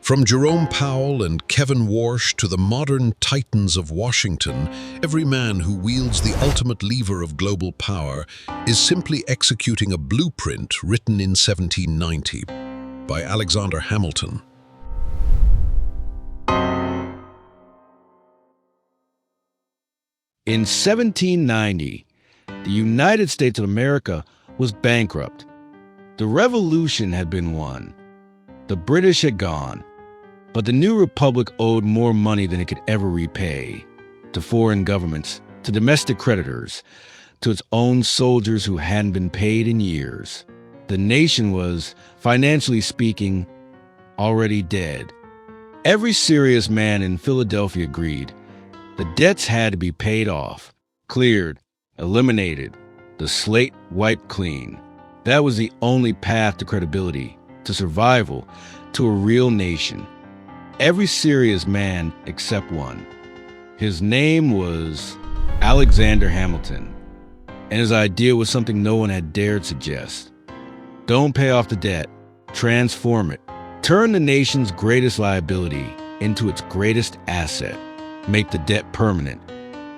From Jerome Powell and Kevin Warsh to the modern titans of Washington, every man who wields the ultimate lever of global power is simply executing a blueprint written in 1790 by Alexander Hamilton. In 1790, the United States of America was bankrupt. The Revolution had been won. The British had gone. But the new republic owed more money than it could ever repay, to foreign governments, to domestic creditors, to its own soldiers who hadn't been paid in years. The nation was, financially speaking, already dead. Every serious man in Philadelphia agreed. The debts had to be paid off, cleared, eliminated, the slate wiped clean. That was the only path to credibility, to survival, to a real nation. Every serious man except one. His name was Alexander Hamilton, and his idea was something no one had dared suggest. Don't pay off the debt, transform it, turn the nation's greatest liability into its greatest asset, make the debt permanent,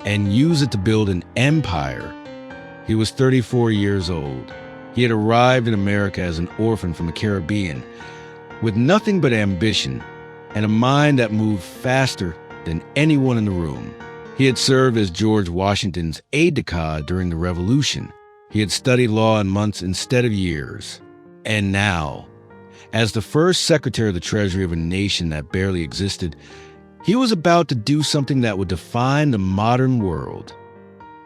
and use it to build an empire. He was 34 years old. He had arrived in America as an orphan from the Caribbean, with nothing but ambition and a mind that moved faster than anyone in the room. He had served as George Washington's aide-de-camp during the Revolution. He had studied law in months instead of years. And now, as the first Secretary of the Treasury of a nation that barely existed, he was about to do something that would define the modern world.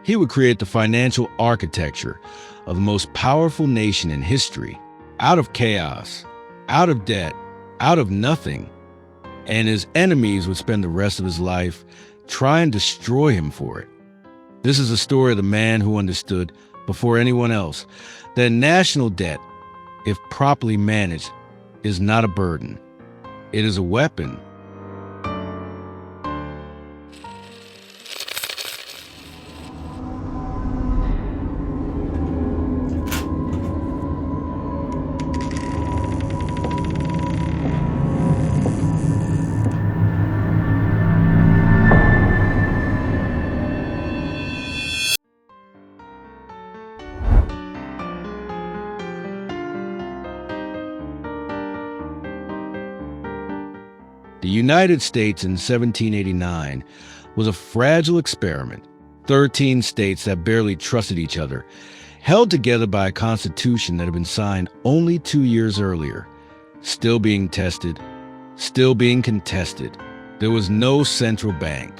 He would create the financial architecture of the most powerful nation in history, out of chaos, out of debt, out of nothing. And his enemies would spend the rest of his life trying to destroy him for it. This is the story of the man who understood, before anyone else, that national debt, if properly managed, is not a burden. It is a weapon. The United States in 1789 was a fragile experiment. 13 states that barely trusted each other, held together by a constitution that had been signed only 2 years earlier, still being tested, still being contested. There was no central bank,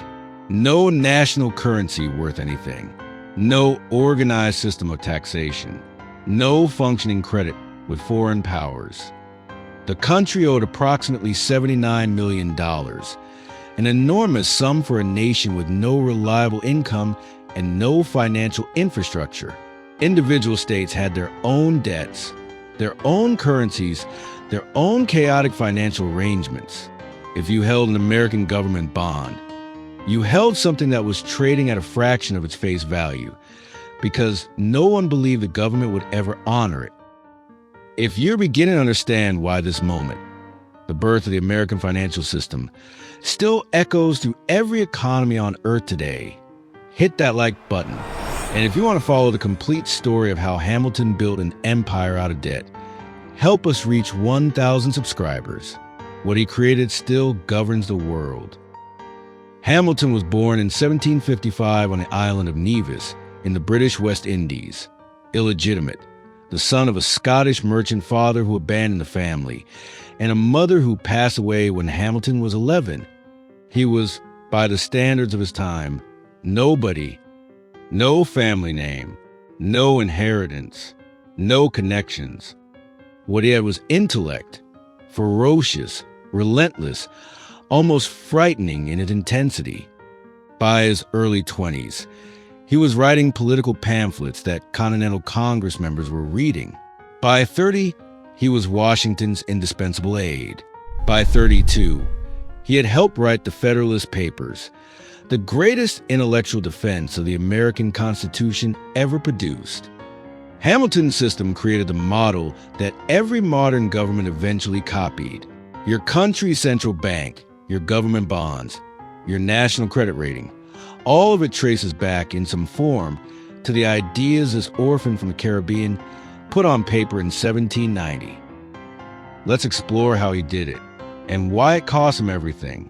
no national currency worth anything, no organized system of taxation, no functioning credit with foreign powers. The country owed approximately $79 million, an enormous sum for a nation with no reliable income and no financial infrastructure. Individual states had their own debts, their own currencies, their own chaotic financial arrangements. If you held an American government bond, you held something that was trading at a fraction of its face value, because no one believed the government would ever honor it. If you're beginning to understand why this moment, the birth of the American financial system, still echoes through every economy on Earth today, hit that like button. And if you want to follow the complete story of how Hamilton built an empire out of debt, help us reach 1,000 subscribers. What he created still governs the world. Hamilton was born in 1755 on the island of Nevis in the British West Indies, illegitimate, the son of a Scottish merchant father who abandoned the family, and a mother who passed away when Hamilton was 11. He was, by the standards of his time, nobody, no family name, no inheritance, no connections. What he had was intellect, ferocious, relentless, almost frightening in its intensity. By his early 20s, he was writing political pamphlets that Continental Congress members were reading. By 30, he was Washington's indispensable aide. By 32, he had helped write the Federalist Papers, the greatest intellectual defense of the American Constitution ever produced. Hamilton's system created the model that every modern government eventually copied. Your country's central bank, your government bonds, your national credit rating, all of it traces back in some form to the ideas this orphan from the Caribbean put on paper in 1790. Let's explore how he did it and why it cost him everything.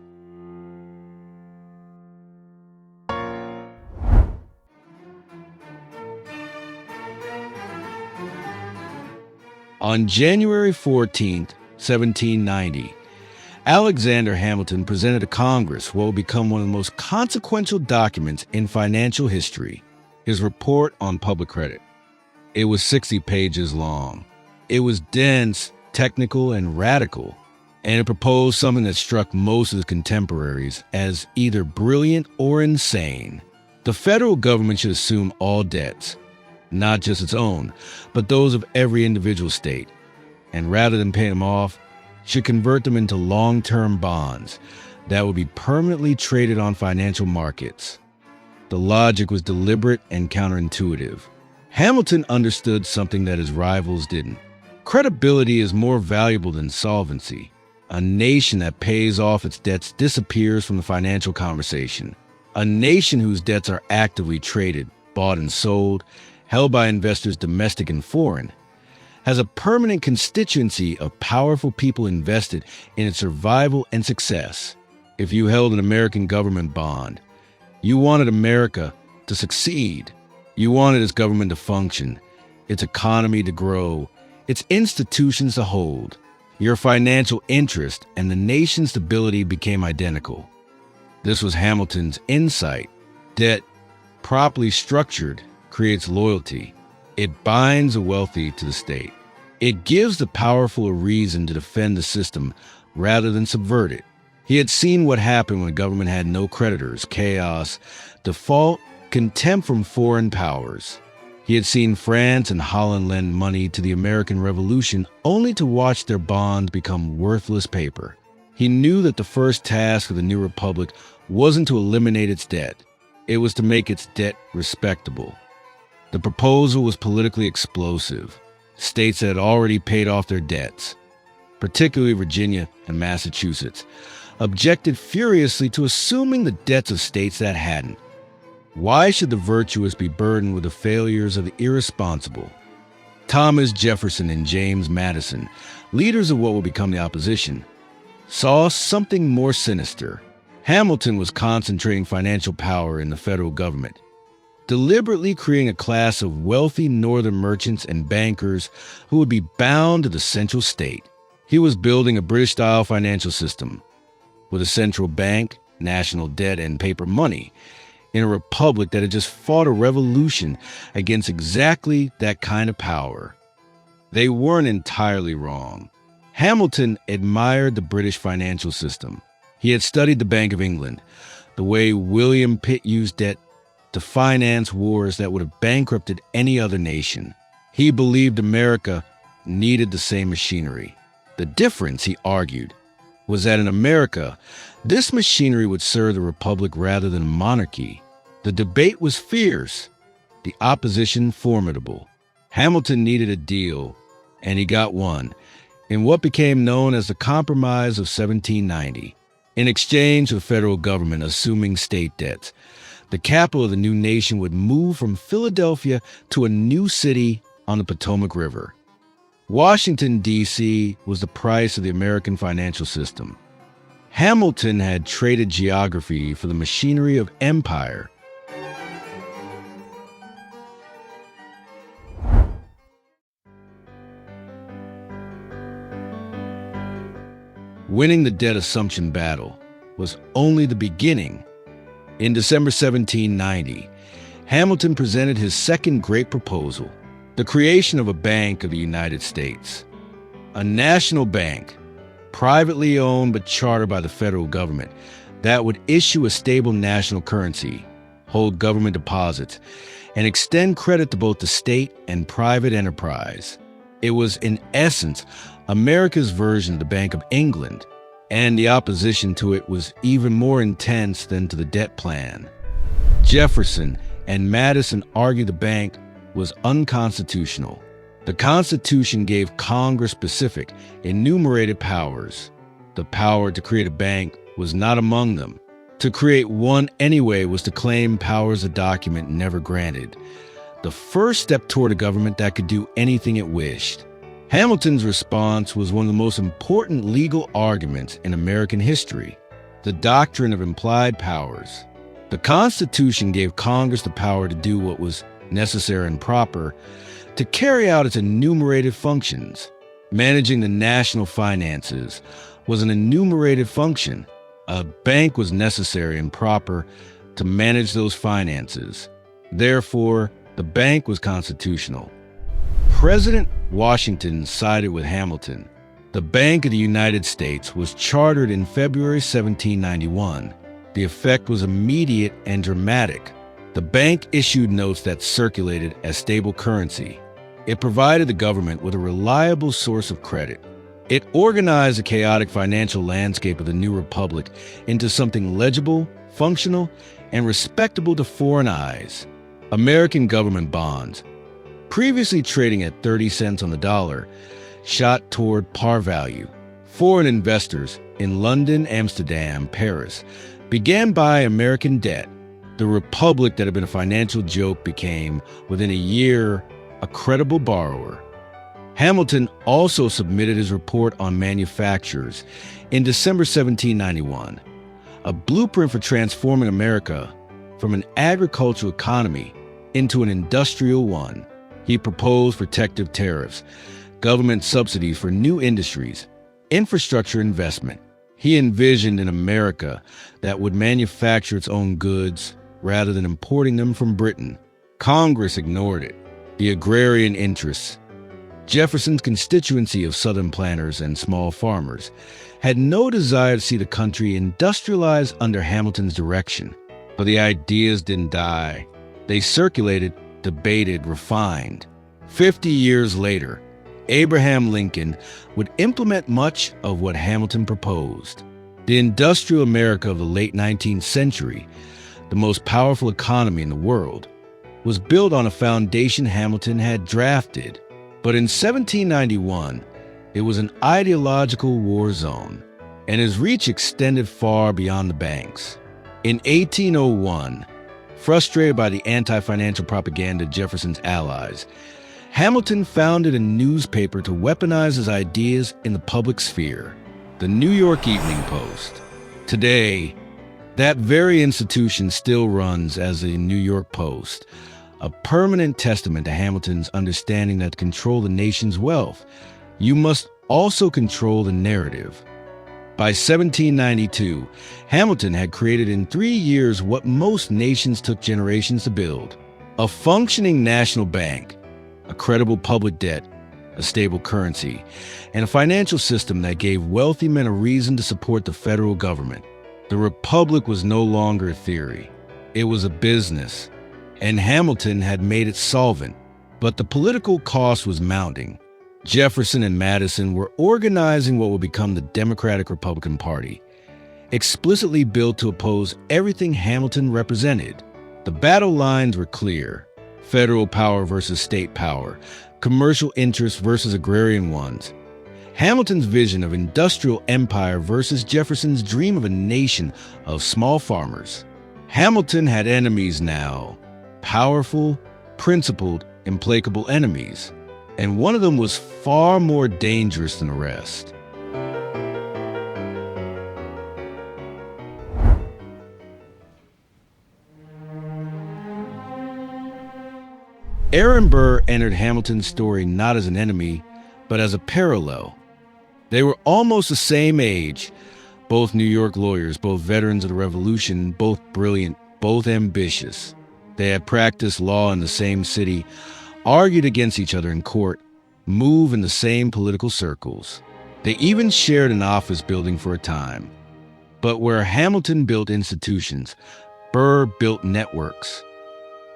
On January 14th, 1790, Alexander Hamilton presented to Congress what will become one of the most consequential documents in financial history, his report on public credit. It was 60 pages long. It was dense, technical, and radical, and it proposed something that struck most of his contemporaries as either brilliant or insane. The federal government should assume all debts, not just its own, but those of every individual state, and rather than pay them off, should convert them into long-term bonds that would be permanently traded on financial markets. The logic was deliberate and counterintuitive. Hamilton understood something that his rivals didn't. Credibility is more valuable than solvency. A nation that pays off its debts disappears from the financial conversation. A nation whose debts are actively traded, bought and sold, held by investors domestic and foreign, has a permanent constituency of powerful people invested in its survival and success. If you held an American government bond, you wanted America to succeed. You wanted its government to function, its economy to grow, its institutions to hold. Your financial interest and the nation's stability became identical. This was Hamilton's insight. Debt, properly structured, creates loyalty. It binds the wealthy to the state. It gives the powerful a reason to defend the system rather than subvert it. He had seen what happened when government had no creditors, chaos, default, contempt from foreign powers. He had seen France and Holland lend money to the American Revolution only to watch their bonds become worthless paper. He knew that the first task of the new republic wasn't to eliminate its debt. It was to make its debt respectable. The proposal was politically explosive. States that had already paid off their debts, particularly Virginia and Massachusetts, objected furiously to assuming the debts of states that hadn't. Why should the virtuous be burdened with the failures of the irresponsible? Thomas Jefferson and James Madison, leaders of what would become the opposition, saw something more sinister. Hamilton was concentrating financial power in the federal government, deliberately creating a class of wealthy northern merchants and bankers who would be bound to the central state. He was building a British-style financial system with a central bank, national debt, and paper money in a republic that had just fought a revolution against exactly that kind of power. They weren't entirely wrong. Hamilton admired the British financial system. He had studied the Bank of England, the way William Pitt used debt to finance wars that would have bankrupted any other nation. He believed America needed the same machinery. The difference, he argued, was that in America, this machinery would serve the republic rather than a monarchy. The debate was fierce, the opposition formidable. Hamilton needed a deal, and he got one, in what became known as the Compromise of 1790. In exchange for the federal government assuming state debts, the capital of the new nation would move from Philadelphia to a new city on the Potomac River. Washington, D.C. was the price of the American financial system. Hamilton had traded geography for the machinery of empire. Winning the debt assumption battle was only the beginning. In December 1790, Hamilton presented his second great proposal, the creation of a Bank of the United States. A national bank, privately owned but chartered by the federal government, that would issue a stable national currency, hold government deposits, and extend credit to both the state and private enterprise. It was, in essence, America's version of the Bank of England, and the opposition to it was even more intense than to the debt plan. Jefferson and Madison argued the bank was unconstitutional. The Constitution gave Congress specific, enumerated powers. The power to create a bank was not among them. To create one anyway was to claim powers a document never granted. The first step toward a government that could do anything it wished. Hamilton's response was one of the most important legal arguments in American history, the doctrine of implied powers. The Constitution gave Congress the power to do what was necessary and proper to carry out its enumerated functions. Managing the national finances was an enumerated function. A bank was necessary and proper to manage those finances. Therefore, the bank was constitutional. President Washington sided with Hamilton. The Bank of the United States was chartered in February 1791. The effect was immediate and dramatic. The bank issued notes that circulated as stable currency. It provided the government with a reliable source of credit. It organized the chaotic financial landscape of the new republic into something legible, functional, and respectable to foreign eyes. American government bonds, previously trading at 30 cents on the dollar, shot toward par value. Foreign investors in London, Amsterdam, Paris began buying American debt. The republic that had been a financial joke became, within a year, a credible borrower. Hamilton also submitted his report on manufactures in December 1791, a blueprint for transforming America from an agricultural economy into an industrial one. He proposed protective tariffs, government subsidies for new industries, infrastructure investment. He envisioned an America that would manufacture its own goods rather than importing them from Britain. Congress ignored it. The agrarian interests, Jefferson's constituency of Southern planters and small farmers, had no desire to see the country industrialized under Hamilton's direction. But the ideas didn't die. They circulated, debated, refined. 50 years later, Abraham Lincoln would implement much of what Hamilton proposed. The industrial America of the late 19th century, the most powerful economy in the world, was built on a foundation Hamilton had drafted. But in 1791, it was an ideological war zone, and his reach extended far beyond the banks. In 1801, frustrated by the anti-financial propaganda of Jefferson's allies, Hamilton founded a newspaper to weaponize his ideas in the public sphere, the New York Evening Post. Today, that very institution still runs as the New York Post, a permanent testament to Hamilton's understanding that to control the nation's wealth, you must also control the narrative. By 1792, Hamilton had created in 3 years what most nations took generations to build: a functioning national bank, a credible public debt, a stable currency, and a financial system that gave wealthy men a reason to support the federal government. The republic was no longer a theory. It was a business, and Hamilton had made it solvent. But the political cost was mounting. Jefferson and Madison were organizing what would become the Democratic Republican Party, explicitly built to oppose everything Hamilton represented. The battle lines were clear: federal power versus state power, commercial interests versus agrarian ones. Hamilton's vision of industrial empire versus Jefferson's dream of a nation of small farmers. Hamilton had enemies now, powerful, principled, implacable enemies, and one of them was far more dangerous than the rest. Aaron Burr entered Hamilton's story not as an enemy, but as a parallel. They were almost the same age, both New York lawyers, both veterans of the Revolution, both brilliant, both ambitious. They had practiced law in the same city, argued against each other in court, moved in the same political circles. They even shared an office building for a time. But where Hamilton built institutions, Burr built networks.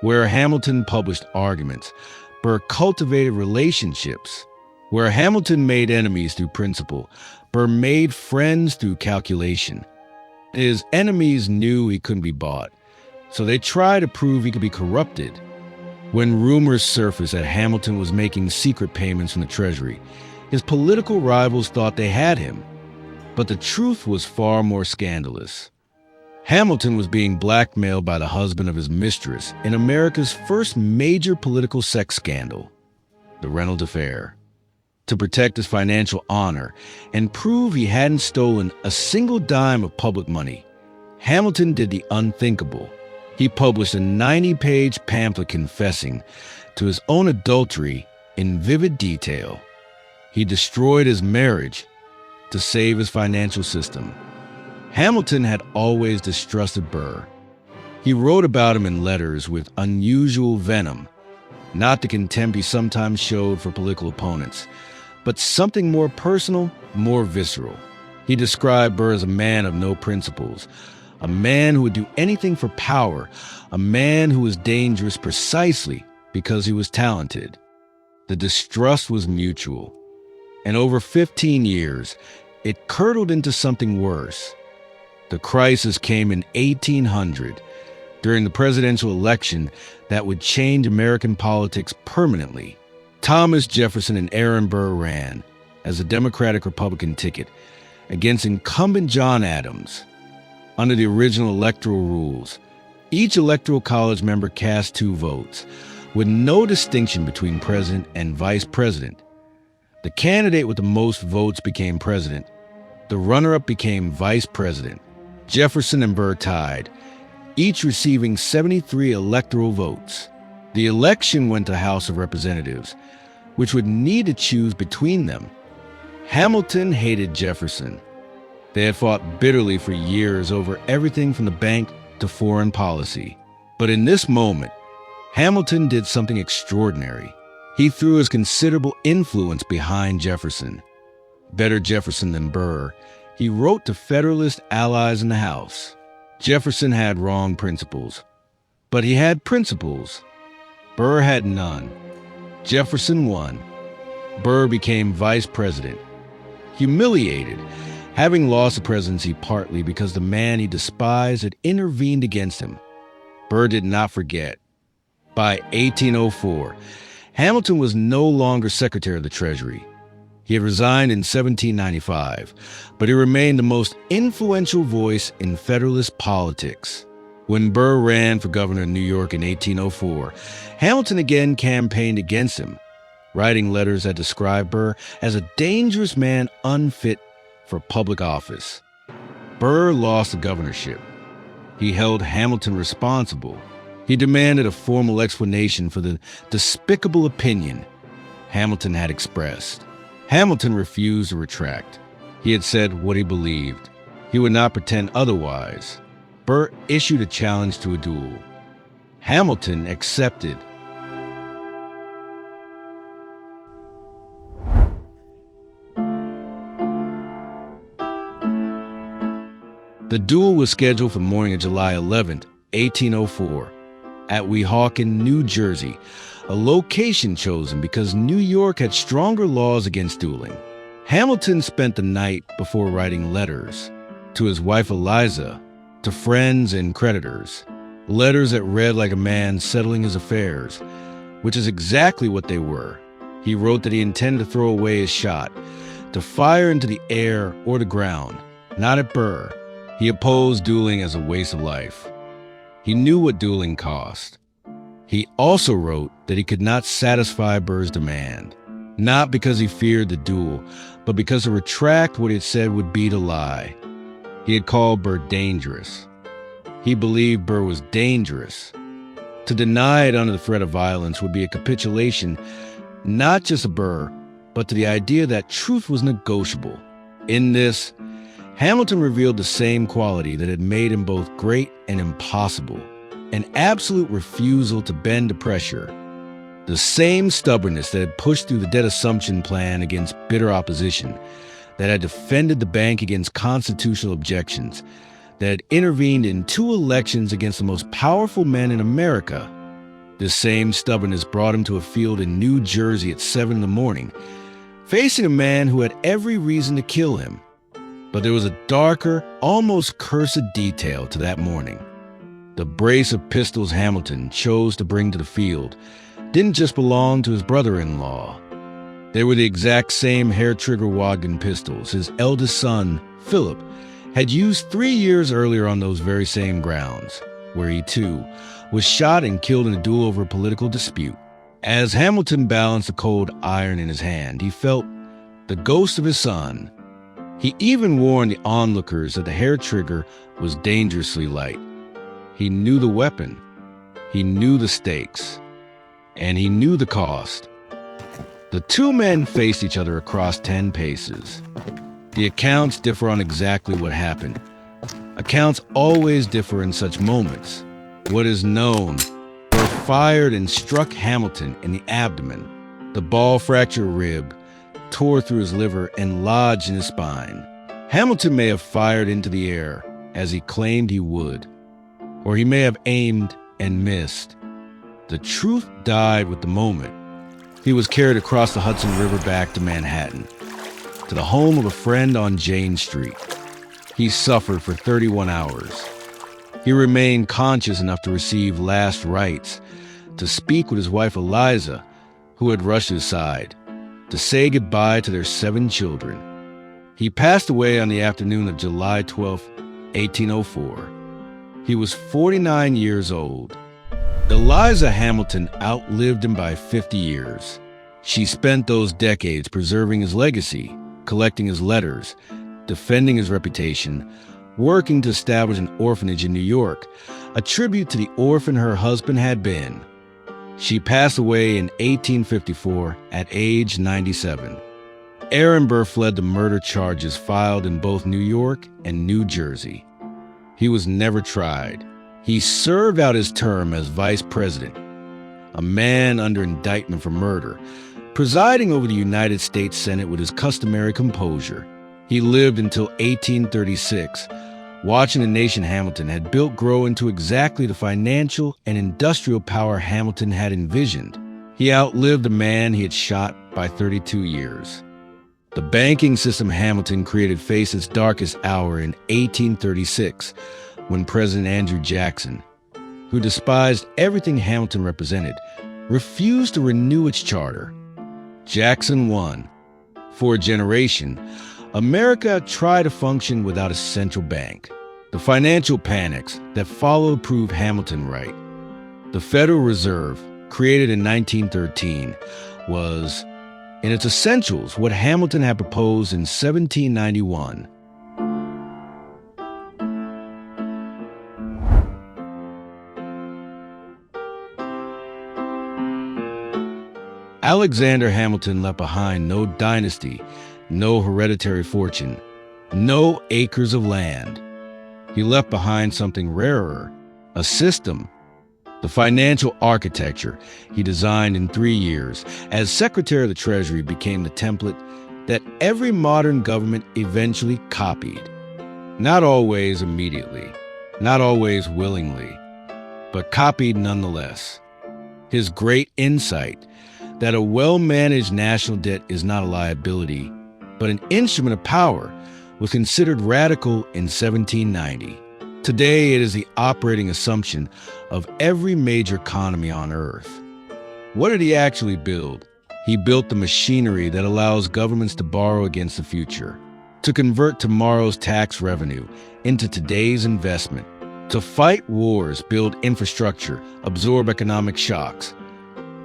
Where Hamilton published arguments, Burr cultivated relationships. Where Hamilton made enemies through principle, Burr made friends through calculation. His enemies knew he couldn't be bought, so they tried to prove he could be corrupted. When rumors surfaced that Hamilton was making secret payments from the Treasury, his political rivals thought they had him. But the truth was far more scandalous. Hamilton was being blackmailed by the husband of his mistress in America's first major political sex scandal, the Reynolds affair. To protect his financial honor and prove he hadn't stolen a single dime of public money, Hamilton did the unthinkable. He published a 90-page pamphlet confessing to his own adultery in vivid detail. He destroyed his marriage to save his financial system. Hamilton had always distrusted Burr. He wrote about him in letters with unusual venom, not the contempt he sometimes showed for political opponents, but something more personal, more visceral. He described Burr as a man of no principles, a man who would do anything for power, a man who was dangerous precisely because he was talented. The distrust was mutual, and over 15 years, it curdled into something worse. The crisis came in 1800, during the presidential election that would change American politics permanently. Thomas Jefferson and Aaron Burr ran as a Democratic-Republican ticket against incumbent John Adams. Under the original electoral rules, each electoral college member cast 2 votes, with no distinction between president and vice president. The candidate with the most votes became president. The runner-up became vice president. Jefferson and Burr tied, each receiving 73 electoral votes. The election went to House of Representatives, which would need to choose between them. Hamilton hated Jefferson. They had fought bitterly for years over everything from the bank to foreign policy. But in this moment, Hamilton did something extraordinary. He threw his considerable influence behind Jefferson. Better Jefferson than Burr, he wrote to Federalist allies in the House. Jefferson had wrong principles, but he had principles. Burr had none. Jefferson won. Burr became vice president. Humiliated, having lost the presidency partly because the man he despised had intervened against him, Burr did not forget. By 1804, Hamilton was no longer Secretary of the Treasury. He had resigned in 1795, but he remained the most influential voice in Federalist politics. When Burr ran for governor of New York in 1804, Hamilton again campaigned against him, writing letters that described Burr as a dangerous man unfit for public office. Burr lost the governorship. He held Hamilton responsible. He demanded a formal explanation for the despicable opinion Hamilton had expressed. Hamilton refused to retract. He had said what he believed. He would not pretend otherwise. Burr issued a challenge to a duel. Hamilton accepted. The duel was scheduled for the morning of July 11, 1804, at Weehawken, New Jersey, a location chosen because New York had stronger laws against dueling. Hamilton spent the night before writing letters to his wife Eliza, to friends and creditors, letters that read like a man settling his affairs, which is exactly what they were. He wrote that he intended to throw away his shot, to fire into the air or the ground, not at Burr. He opposed dueling as a waste of life. He knew what dueling cost. He also wrote that he could not satisfy Burr's demand, not because he feared the duel, but because to retract what he had said would be to lie. He had called Burr dangerous. He believed Burr was dangerous. To deny it under the threat of violence would be a capitulation, not just to Burr, but to the idea that truth was negotiable. In this, Hamilton revealed the same quality that had made him both great and impossible, an absolute refusal to bend to pressure. The same stubbornness that had pushed through the debt assumption plan against bitter opposition, that had defended the bank against constitutional objections, that had intervened in 2 elections against the most powerful men in America. This same stubbornness brought him to a field in New Jersey at 7 a.m, facing a man who had every reason to kill him. But there was a darker, almost cursed detail to that morning. The brace of pistols Hamilton chose to bring to the field didn't just belong to his brother-in-law. They were the exact same hair-trigger Weehawken pistols his eldest son, Philip, had used 3 years earlier on those very same grounds, where he, too, was shot and killed in a duel over a political dispute. As Hamilton balanced the cold iron in his hand, he felt the ghost of his son. He even warned the onlookers that the hair trigger was dangerously light. He knew the weapon, he knew the stakes, and he knew the cost. The two men faced each other across 10 paces. The accounts differ on exactly what happened. Accounts always differ in such moments. What is known, Burr fired and struck Hamilton in the abdomen. The ball fractured a rib, tore through his liver, and lodged in his spine. Hamilton may have fired into the air, as he claimed he would, or he may have aimed and missed. The truth died with the moment. He was carried across the Hudson River back to Manhattan, to the home of a friend on Jane Street. He suffered for 31 hours. He remained conscious enough to receive last rites, to speak with his wife Eliza, who had rushed to his side, to say goodbye to their 7 children. He passed away on the afternoon of July 12, 1804. He was 49 years old. Eliza Hamilton outlived him by 50 years. She spent those decades preserving his legacy, collecting his letters, defending his reputation, working to establish an orphanage in New York, a tribute to the orphan her husband had been. She passed away in 1854 at age 97. Aaron Burr fled the murder charges filed in both New York and New Jersey. He was never tried. He served out his term as vice president, a man under indictment for murder, presiding over the United States Senate with his customary composure. He lived until 1836, watching the nation Hamilton had built grow into exactly the financial and industrial power Hamilton had envisioned. He outlived the man he had shot by 32 years. The banking system Hamilton created faced its darkest hour in 1836, when President Andrew Jackson, who despised everything Hamilton represented, refused to renew its charter. Jackson won. For a generation, America tried to function without a central bank. The financial panics that followed proved Hamilton right. The Federal Reserve, created in 1913, was, in its essentials, what Hamilton had proposed in 1791. Alexander Hamilton left behind no dynasty, no hereditary fortune, no acres of land. He left behind something rarer, a system. The financial architecture he designed in 3 years as Secretary of the Treasury became the template that every modern government eventually copied. Not always immediately, not always willingly, but copied nonetheless. His great insight that a well-managed national debt is not a liability, but an instrument of power, was considered radical in 1790. Today, it is the operating assumption of every major economy on Earth. What did he actually build? He built the machinery that allows governments to borrow against the future, to convert tomorrow's tax revenue into today's investment, to fight wars, build infrastructure, absorb economic shocks,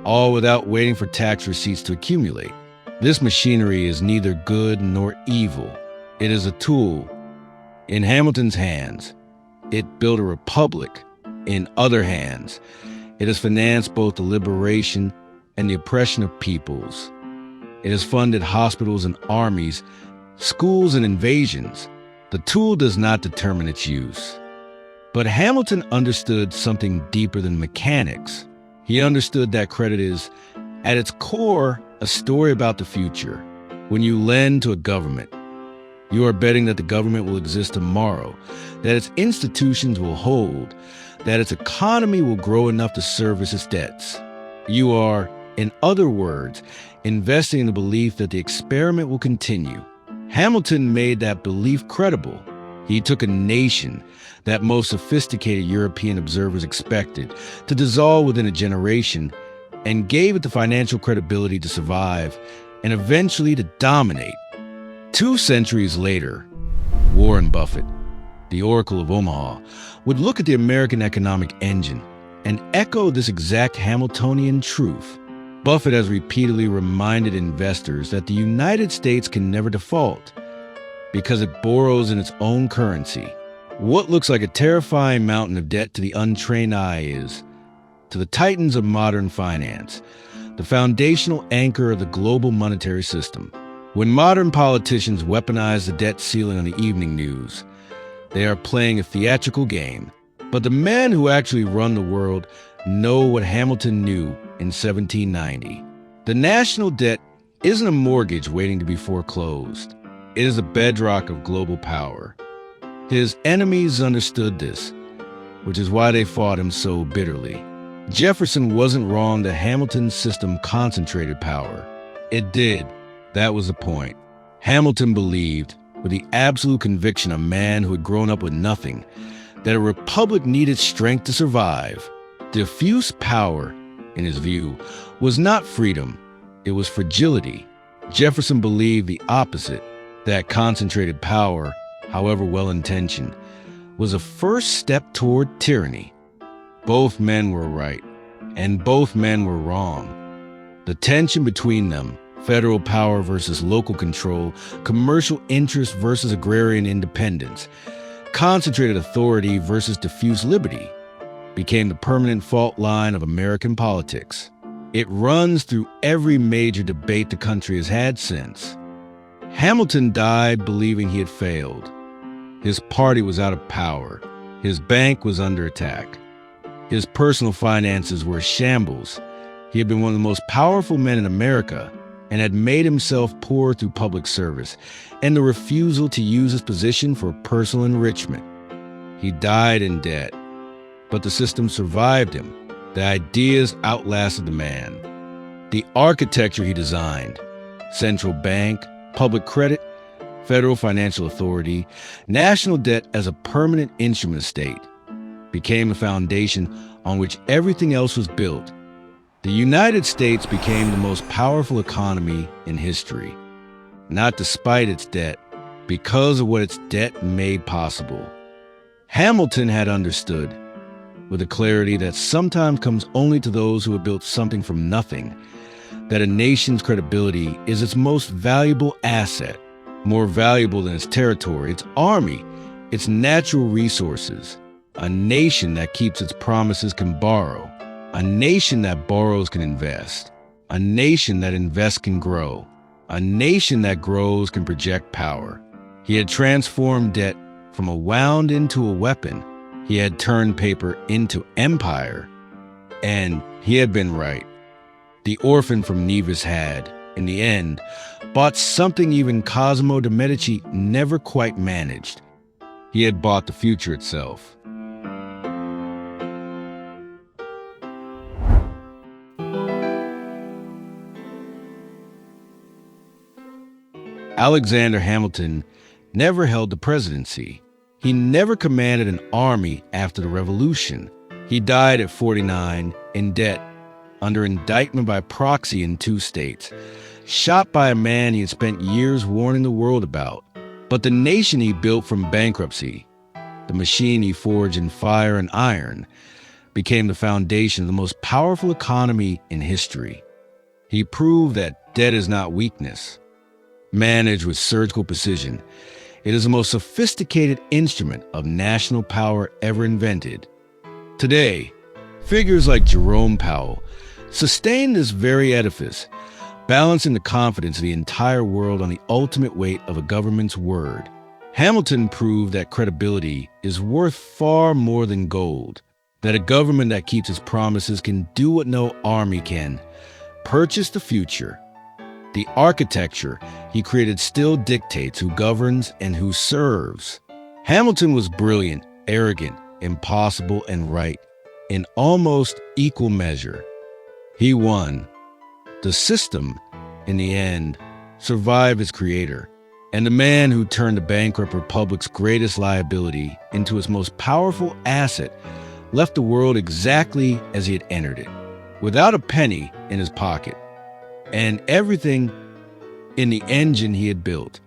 all without waiting for tax receipts to accumulate. This machinery is neither good nor evil. It is a tool. In Hamilton's hands, it built a republic. In other hands, it has financed both the liberation and the oppression of peoples. It has funded hospitals and armies, schools and invasions. The tool does not determine its use. But Hamilton understood something deeper than mechanics. He understood that credit is, at its core, a story about the future. When you lend to a government, you are betting that the government will exist tomorrow, that its institutions will hold, that its economy will grow enough to service its debts. You are, in other words, investing in the belief that the experiment will continue. Hamilton made that belief credible. He took a nation that most sophisticated European observers expected to dissolve within a generation and gave it the financial credibility to survive and eventually to dominate. 2 centuries later, Warren Buffett, the Oracle of Omaha, would look at the American economic engine and echo this exact Hamiltonian truth. Buffett has repeatedly reminded investors that the United States can never default because it borrows in its own currency. What looks like a terrifying mountain of debt to the untrained eye is, to the titans of modern finance, the foundational anchor of the global monetary system. When modern politicians weaponize the debt ceiling on the evening news, they are playing a theatrical game. But the men who actually run the world know what Hamilton knew in 1790. The national debt isn't a mortgage waiting to be foreclosed. It is a bedrock of global power. His enemies understood this, which is why they fought him so bitterly. Jefferson wasn't wrong that Hamilton's system concentrated power. It did. That was the point. Hamilton believed, with the absolute conviction of a man who had grown up with nothing, that a republic needed strength to survive. Diffuse power, in his view, was not freedom, it was fragility. Jefferson believed the opposite, that concentrated power, however well-intentioned, was a first step toward tyranny. Both men were right, and both men were wrong. The tension between them, federal power versus local control, commercial interest versus agrarian independence, concentrated authority versus diffuse liberty, became the permanent fault line of American politics. It runs through every major debate the country has had since. Hamilton died believing he had failed. His party was out of power. His bank was under attack. His personal finances were a shambles. He had been one of the most powerful men in America and had made himself poor through public service and the refusal to use his position for personal enrichment. He died in debt, but the system survived him. The ideas outlasted the man. The architecture he designed, central bank, public credit, federal financial authority, national debt as a permanent instrument state, became the foundation on which everything else was built. The United States became the most powerful economy in history, not despite its debt, because of what its debt made possible. Hamilton had understood, with a clarity that sometimes comes only to those who have built something from nothing, that a nation's credibility is its most valuable asset, more valuable than its territory, its army, its natural resources. A nation that keeps its promises can borrow. A nation that borrows can invest. A nation that invests can grow. A nation that grows can project power. He had transformed debt from a wound into a weapon. He had turned paper into empire. And he had been right. The orphan from Nevis had, in the end, bought something even Cosimo de' Medici never quite managed. He had bought the future itself. Alexander Hamilton never held the presidency. He never commanded an army after the Revolution. He died at 49 in debt, under indictment by proxy in 2 states, shot by a man he had spent years warning the world about. But the nation he built from bankruptcy, the machine he forged in fire and iron, became the foundation of the most powerful economy in history. He proved that debt is not weakness. Managed with surgical precision, it is the most sophisticated instrument of national power ever invented. Today, figures like Jerome Powell sustain this very edifice, balancing the confidence of the entire world on the ultimate weight of a government's word. Hamilton proved that credibility is worth far more than gold, that a government that keeps its promises can do what no army can, purchase the future. The architecture he created still dictates who governs and who serves. Hamilton was brilliant, arrogant, impossible, and right in almost equal measure. He won. The system, in the end, survived its creator, and the man who turned the Bankrupt Republic's greatest liability into its most powerful asset left the world exactly as he had entered it, without a penny in his pocket, and everything in the engine he had built.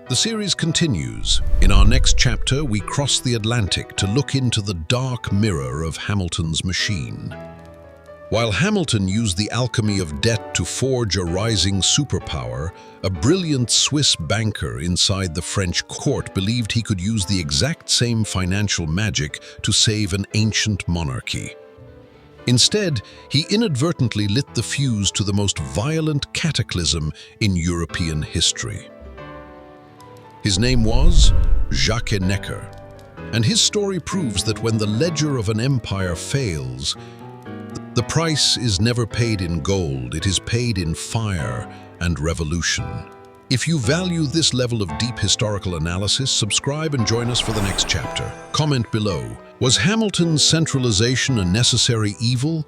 The series continues. In our next chapter, we cross the Atlantic to look into the dark mirror of Hamilton's machine. While Hamilton used the alchemy of debt to forge a rising superpower, a brilliant Swiss banker inside the French court believed he could use the exact same financial magic to save an ancient monarchy. Instead, he inadvertently lit the fuse to the most violent cataclysm in European history. His name was Jacques Necker, and his story proves that when the ledger of an empire fails, the price is never paid in gold, it is paid in fire and revolution. If you value this level of deep historical analysis, subscribe and join us for the next chapter. Comment below. Was Hamilton's centralization a necessary evil,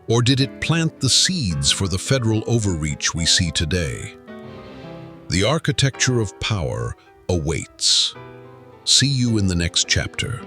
or did it plant the seeds for the federal overreach we see today? The architecture of power awaits. See you in the next chapter.